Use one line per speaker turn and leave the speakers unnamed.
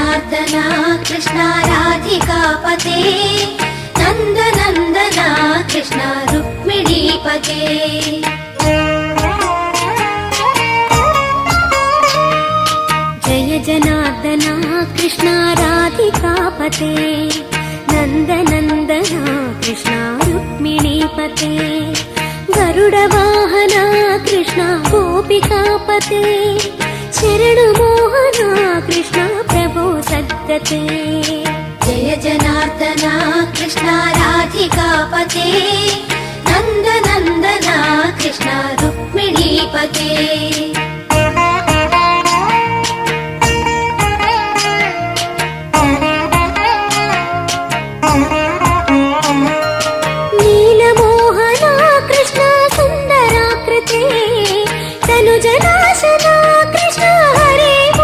जनार्दना कृष्ण राधिकापते नन्दनन्दना कृष्ण रुक्मिणीपते जय जनार्दना कृष्ण राधिकापते नन्दनन्दना कृष्ण रुक्मिणीपते गरुडवाहना कृष्ण गोपिकापते शरणमोहना कृष्ण प्रभो सद्गते जय जनार्दना कृष्ण राधिकापते नन्दनन्दना कृष्ण रुक्मिणीपते